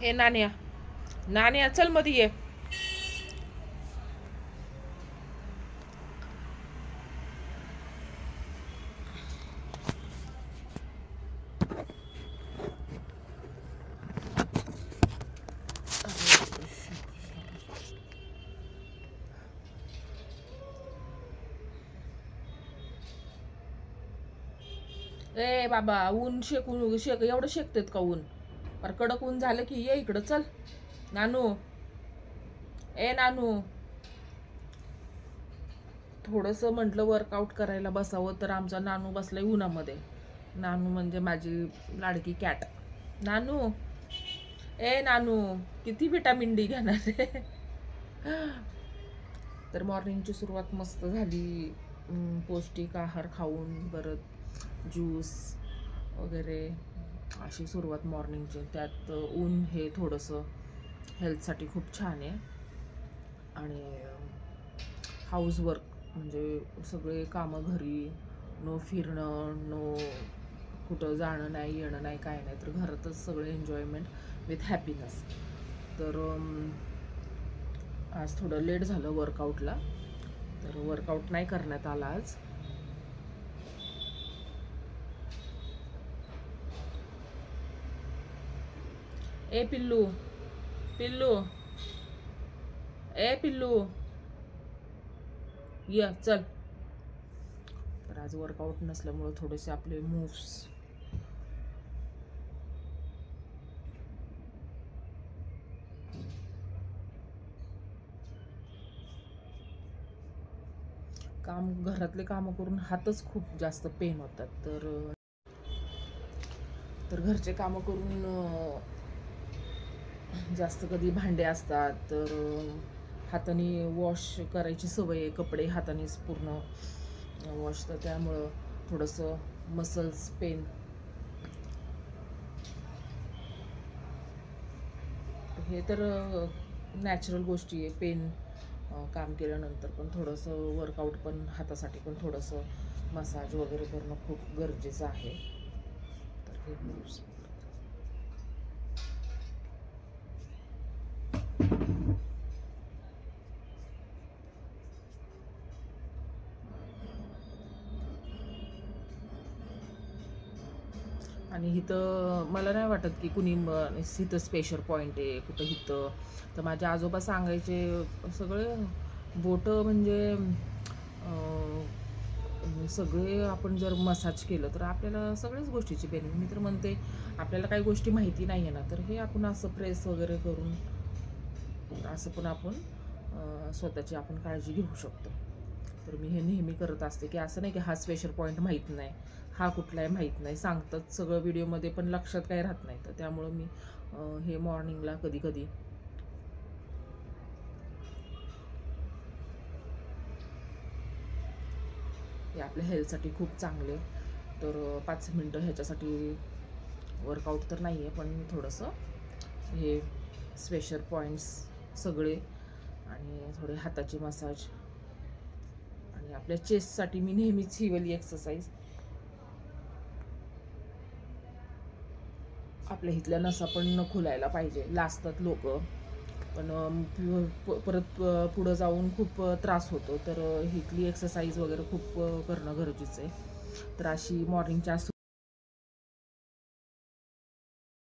ए नाण्या, नाण्या चल मध्ये ये. ए बाबा, ऊन शेकून शेक एवढं शेकतेत का ऊन? पर कडक ऊन झालं की ये इकडं चल. नानू, ए नानू, थोडस म्हटलं वर्कआउट करायला बसावं तर आमचा नानू बसलाय उन्हामध्ये. नानू म्हणजे माझी लाडकी कॅट. नानू, ए नानू, किती विटामिन डी घेणार आहे? तर मॉर्निंगची सुरुवात मस्त झाली. पौष्टिक आहार खाऊन परत ज्यूस वगैरे अशी सुरुवात मॉर्निंगची. त्यात ऊन हे थोडंसं हेल्थसाठी खूप छान आहे. आणि हाऊसवर्क म्हणजे सगळे कामं घरी, नो फिरणं, नो कुठं जाणं नाही, येणं नाही, काय नाही, तर घरातच सगळे एन्जॉयमेंट विथ हॅपीनेस. तर आज थोडं लेट झालं वर्कआउटला, तर वर्कआउट नाही करण्यात आला आज. ए पिल्लू, पिल्लू, ए पिल्लू, ये चल. तर आज वर्कआउट नसल्यामुळे थोडेसे आपले मूव्स घरातले कामं करून हातच खूप जास्त पेन होतात. तर घरचे कामं करून जास्त कधी भांडे असतात तर हाताने वॉश करायची सवय आहे. कपडे हातानेच पूर्ण वॉश, तर त्यामुळं थोडंसं मसल्स पेन. हे तर नॅचरल गोष्टी आहे. पेन काम केल्यानंतर पण थोडंसं वर्कआउट पण हातासाठी पण थोडंसं मसाज वगैरे करणं खूप गरजेचं आहे. तर हे मूव्स आणि इथं मला नाही वाटत की कुणी इथं स्पेशल पॉईंट आहे कुठं इथं. तर माझे आजोबा सांगायचे सगळे बोटं म्हणजे सगळे आपण जर मसाज केलं तर आपल्याला सगळ्याच गोष्टीची बेनिफिट. मी तर म्हणते आपल्याला काही गोष्टी माहिती नाही आहे ना, तर हे आपण असं प्रेस वगैरे करून असं पण आपण स्वतःची आपण काळजी घेऊ शकतो. तर मी हे नेहमी करत असते की असं नाही की हा स्पेशल पॉईंट माहीत नाही, हा कुठलाही माहीत नाही, सांगतात सगळं व्हिडिओमध्ये पण लक्षात काही राहत नाही. तर त्यामुळं मी हे मॉर्निंगला कधी कधी हे आपल्या हेल्थसाठी खूप चांगले. तर 5 मिनटं ह्याच्यासाठी वर्कआउट तर नाही आहे, पण थोडंसं हे स्पेशल पॉईंट्स सगळे आणि थोडे हाताचे मसाज. आणि आपल्या चेस्टसाठी मी नेहमीच ही वाली एक्सरसाइज. आपल्या इथल्या नसा पण न खुलायला पाहिजे, लाजतात लोक, पण परत पुढं जाऊन खूप त्रास होतो. तर इथली एक्सरसाइज वगैरे खूप करणं गरजेचं आहे. तर अशी मॉर्निंगच्या